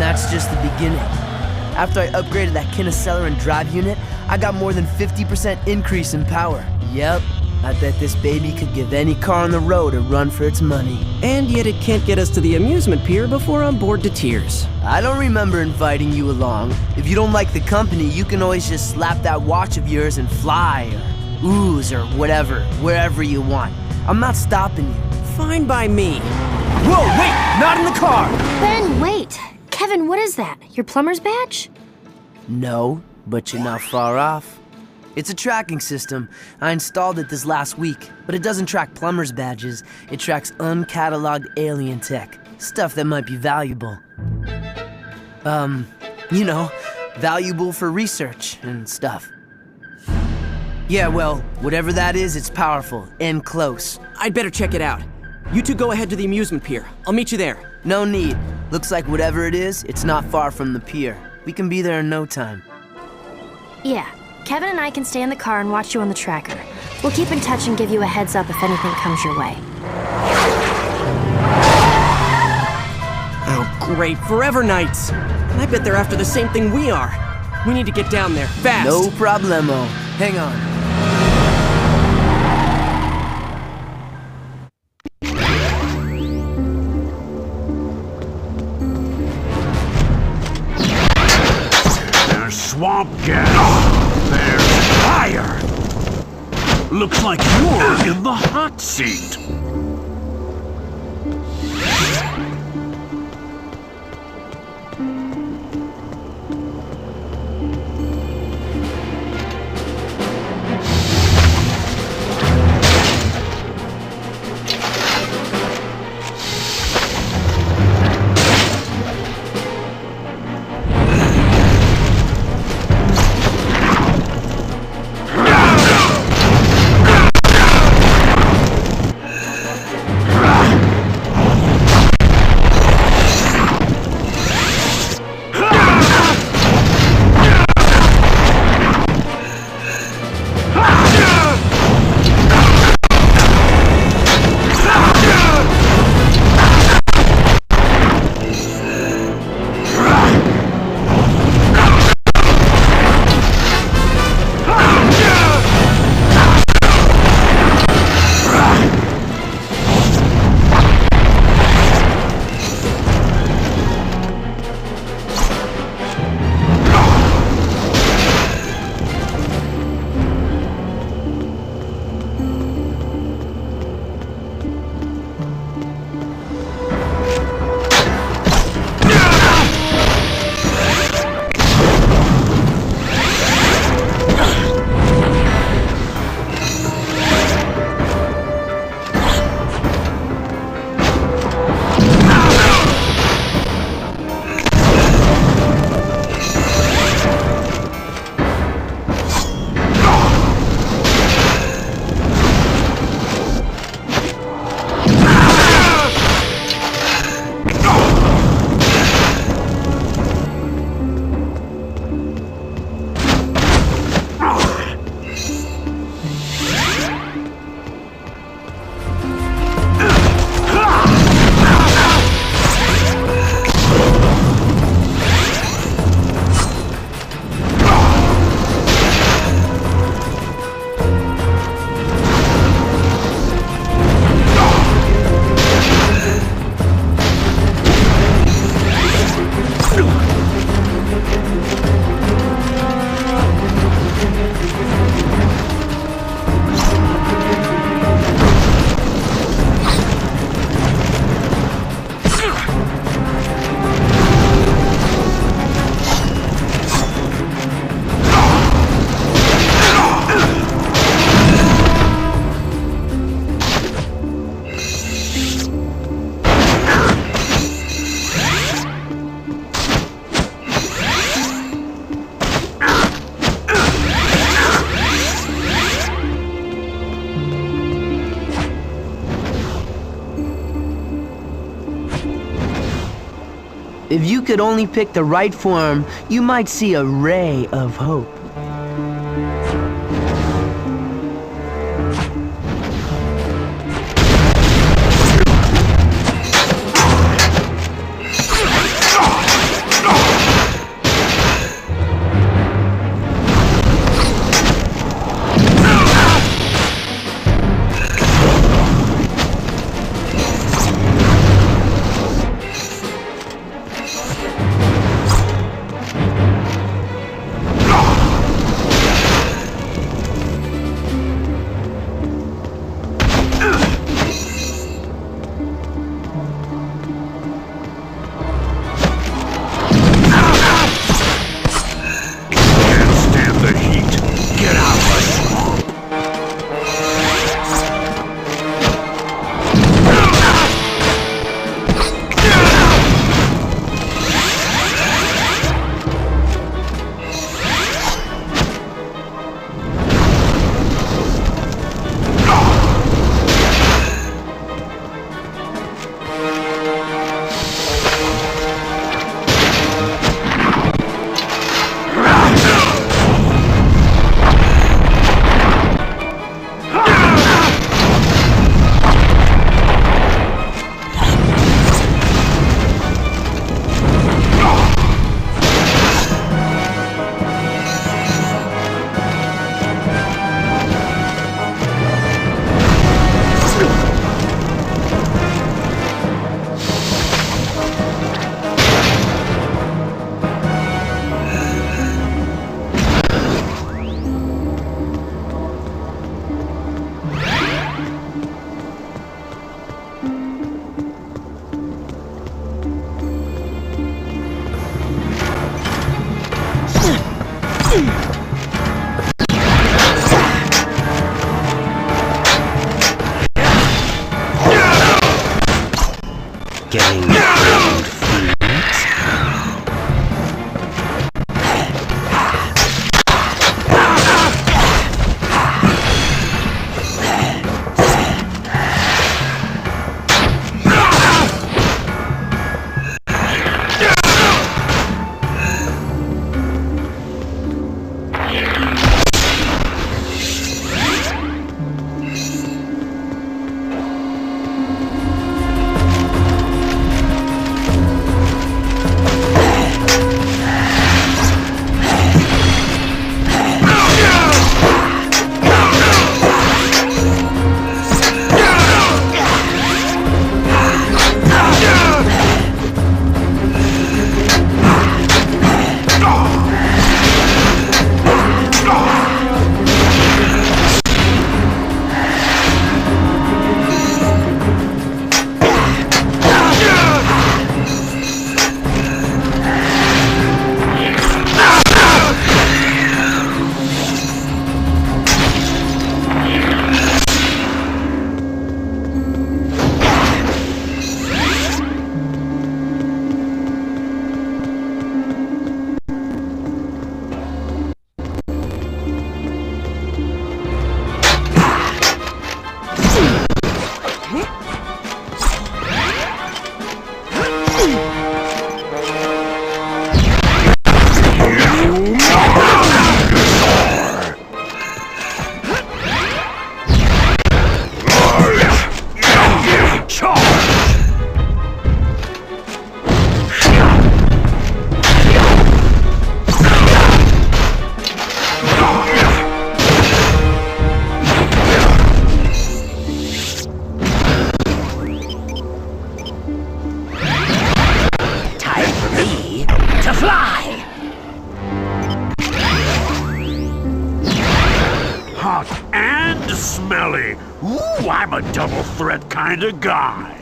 that's just the beginning. After I upgraded that Kinocelerin and drive unit, I got more than 50% increase in power. Yep, I bet this baby could give any car on the road a run for its money. And yet it can't get us to the amusement pier before I'm bored to tears. I don't remember inviting you along. If you don't like the company, you can always just slap that watch of yours and fly, or ooze, or whatever, wherever you want. I'm not stopping you. Fine by me. Whoa, wait! Not in the car! Ben, wait! Kevin, what is that? Your plumber's badge? No, but you're not far off. It's a tracking system. I installed it this last week, but it doesn't track plumber's badges. It tracks uncatalogued alien tech. Stuff that might be valuable. You know, valuable for research and stuff. Yeah, well, whatever that is, it's powerful and close. I'd better check it out. You two go ahead to the amusement pier. I'll meet you there. No need. Looks like whatever it is, it's not far from the pier. We can be there in no time. Yeah. Kevin and I can stay in the car and watch you on the tracker. We'll keep in touch and give you a heads up if anything comes your way. Oh, great. Forever Nights. I bet they're after the same thing we are. We need to get down there, fast. No problemo. Hang on. There's swamp gas. There's fire. Looks like you're in the hot seat. If you could only pick the right form, you might see a ray of hope. getting cold feet. Hot and smelly. Ooh, I'm a double threat kind of guy.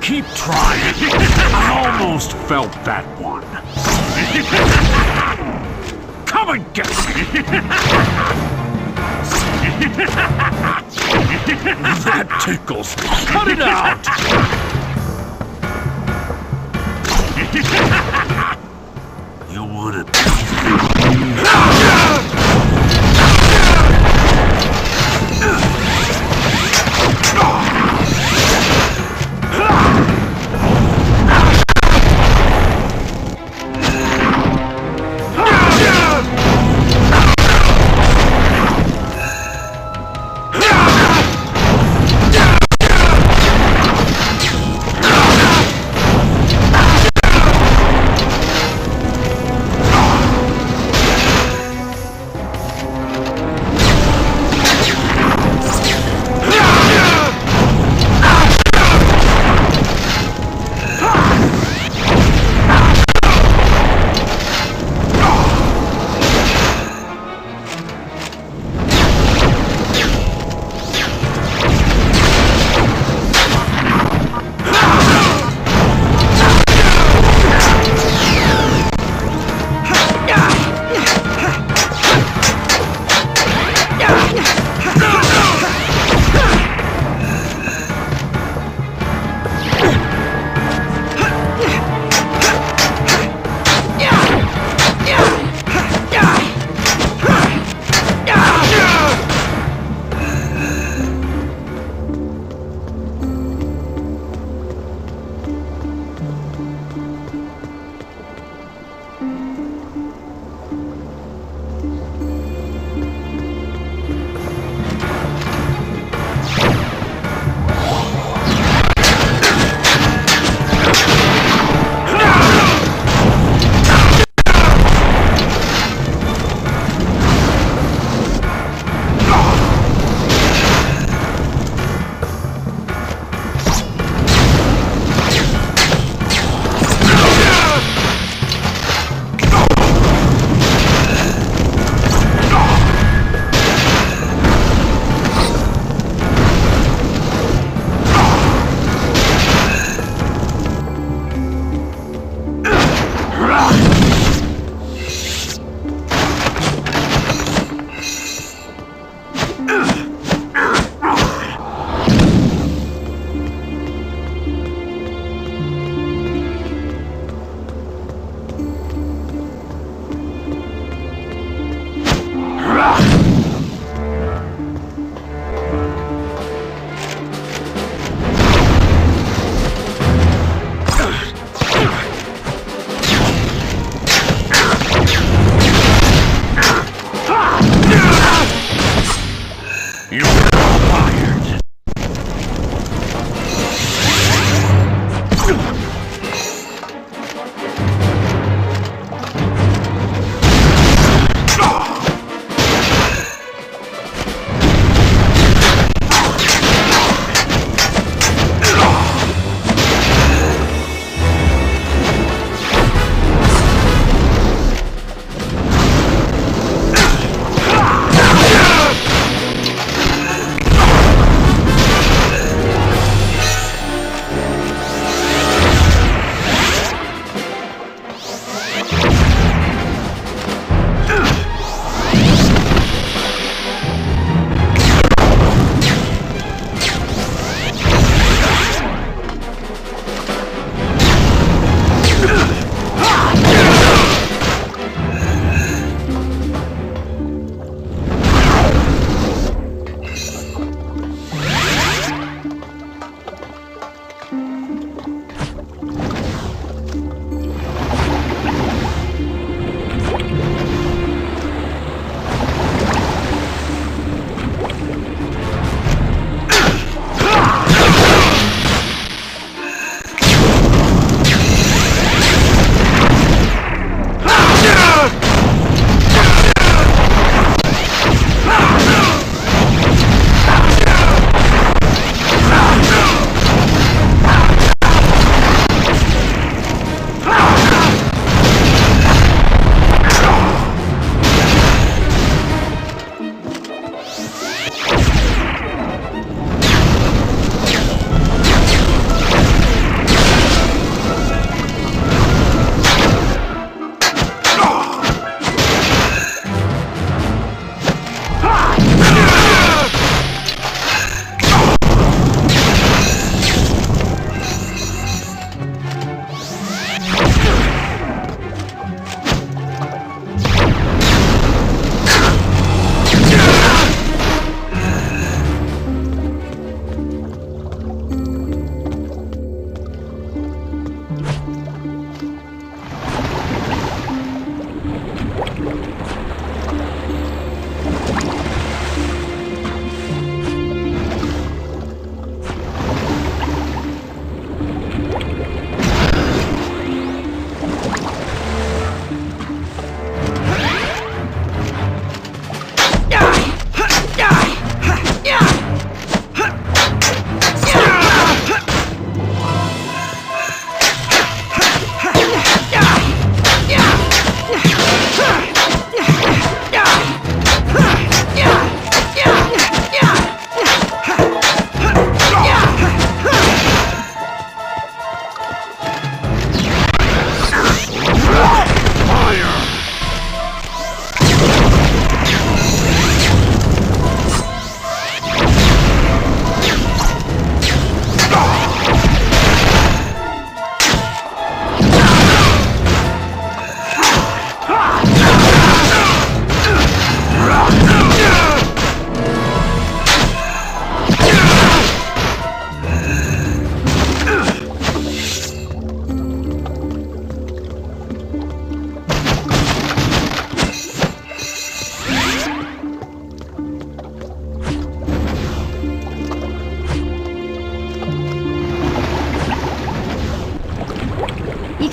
Keep trying. I almost felt that one. Come and get me. That tickles. Cut it out. You want it?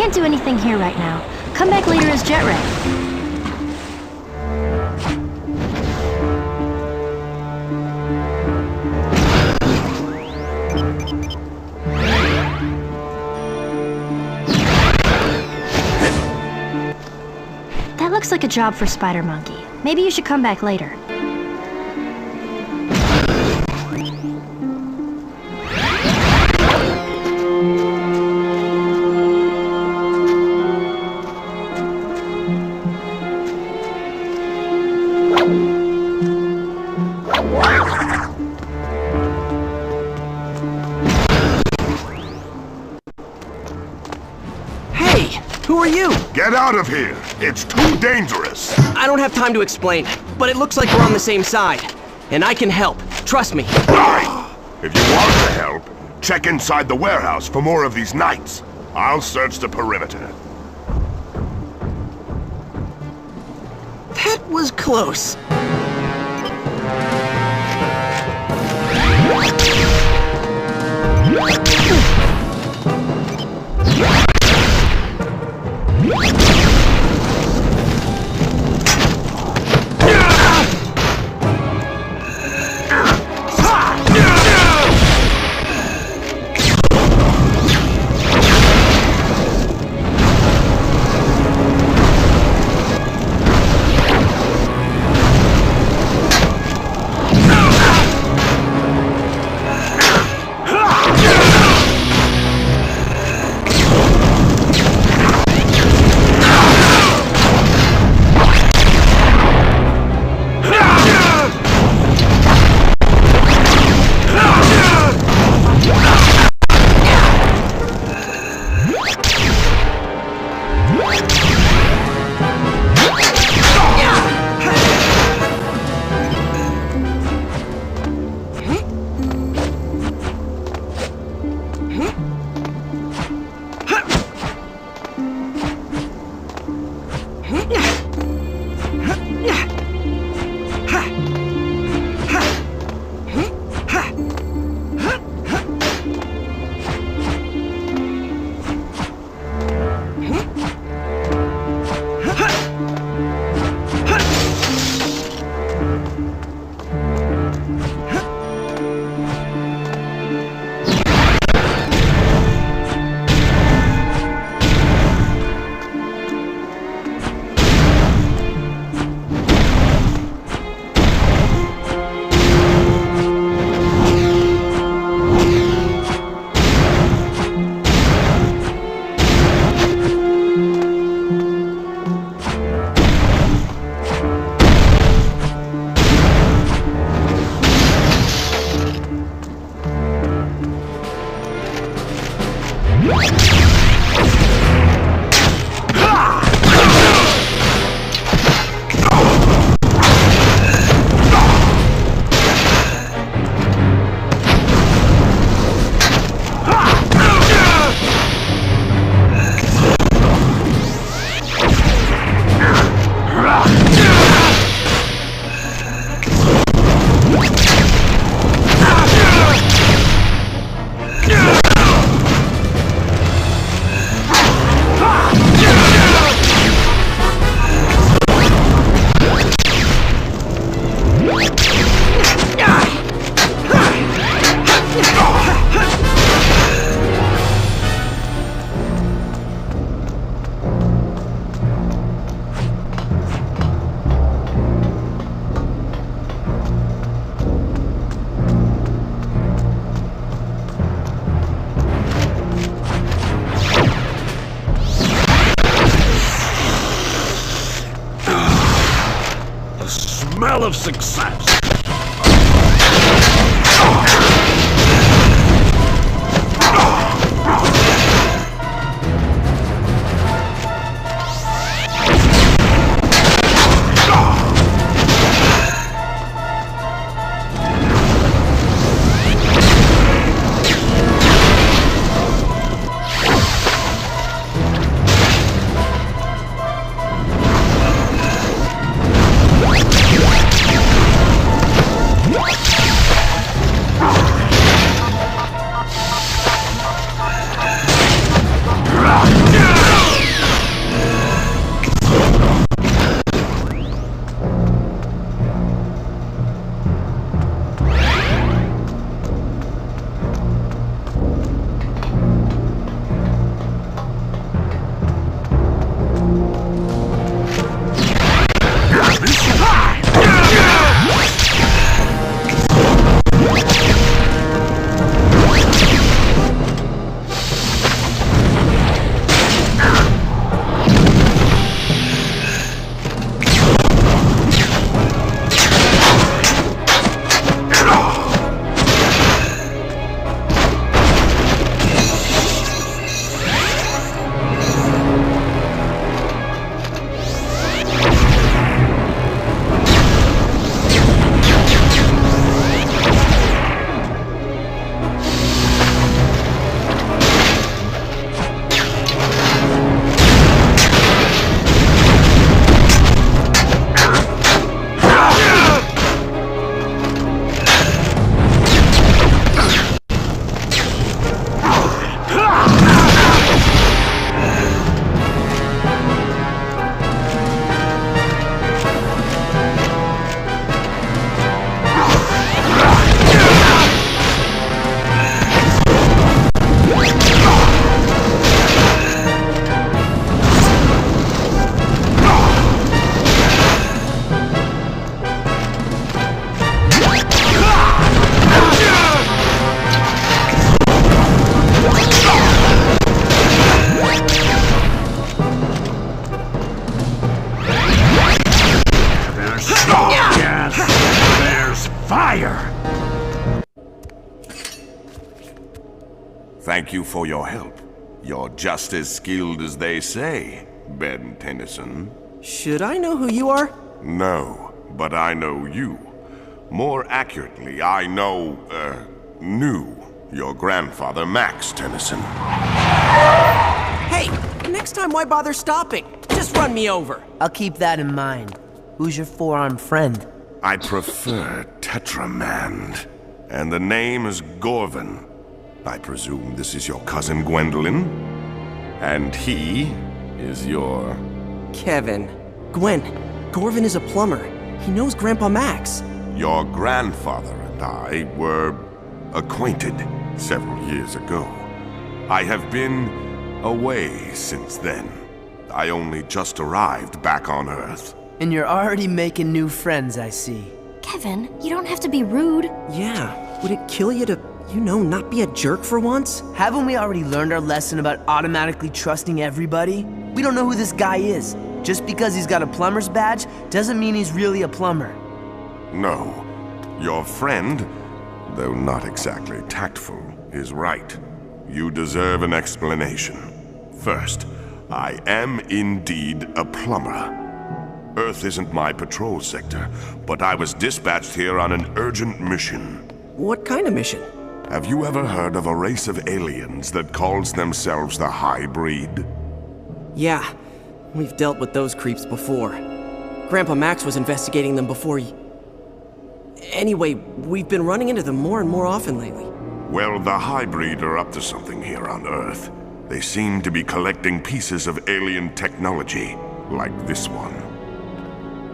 can't do anything here right now. Come back later as Jet Ray. That looks like a job for Spider Monkey. Maybe you should come back later. Hey! Who are you? Get out of here! It's too dangerous! I don't have time to explain, but it looks like we're on the same side. And I can help. Trust me. Fine! If you want to help, check inside the warehouse for more of these knights. I'll search the perimeter. That was close. Smell of success. Thank you for your help. You're just as skilled as they say, Ben Tennyson. Should I know who you are? No, but I know you. More accurately, I knew your grandfather, Max Tennyson. Hey, next time why bother stopping? Just run me over. I'll keep that in mind. Who's your four-armed friend? I prefer Tetramand, and the name is Gorvin. I presume this is your cousin Gwendolyn? And he is your... Kevin. Gwen. Gorvin is a plumber. He knows Grandpa Max. Your grandfather and I were acquainted several years ago. I have been away since then. I only just arrived back on Earth. And you're already making new friends, I see. Kevin, you don't have to be rude. Yeah, would it kill you to, not be a jerk for once? Haven't we already learned our lesson about automatically trusting everybody? We don't know who this guy is. Just because he's got a plumber's badge doesn't mean he's really a plumber. No. Your friend, though not exactly tactful, is right. You deserve an explanation. First, I am indeed a plumber. Earth isn't my patrol sector, but I was dispatched here on an urgent mission. What kind of mission? Have you ever heard of a race of aliens that calls themselves the Hybrid? Yeah, we've dealt with those creeps before. Grandpa Max was investigating them before Anyway, we've been running into them more and more often lately. Well, the Hybrid are up to something here on Earth. They seem to be collecting pieces of alien technology, like this one.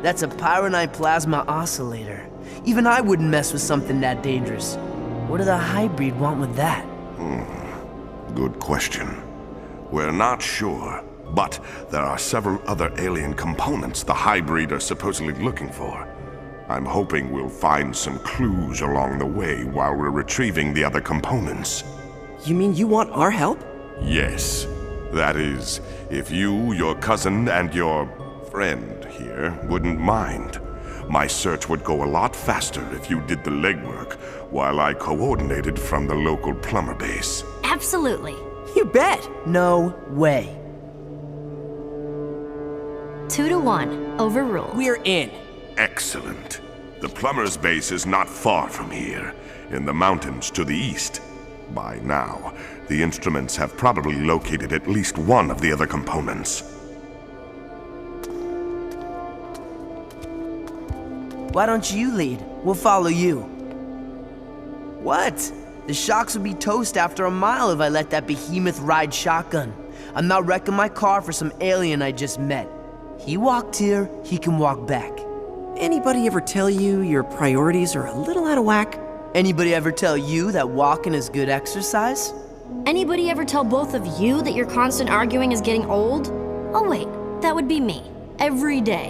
That's a Pyronite plasma oscillator. Even I wouldn't mess with something that dangerous. What do the Hybrid want with that? Good question. We're not sure, but there are several other alien components the Hybrid are supposedly looking for. I'm hoping we'll find some clues along the way while we're retrieving the other components. You mean you want our help? Yes. That is, if you, your cousin, and your friend here wouldn't mind. My search would go a lot faster if you did the legwork while I coordinated from the local plumber base. Absolutely. You bet. No way. 2-1. Overruled. We're in. Excellent. The plumber's base is not far from here, in the mountains to the east. By now, the instruments have probably located at least one of the other components. Why don't you lead? We'll follow you. What? The shocks would be toast after a mile if I let that behemoth ride shotgun. I'm not wrecking my car for some alien I just met. He walked here, he can walk back. Anybody ever tell you your priorities are a little out of whack? Anybody ever tell you that walking is good exercise? Anybody ever tell both of you that your constant arguing is getting old? Oh wait, that would be me. Every day.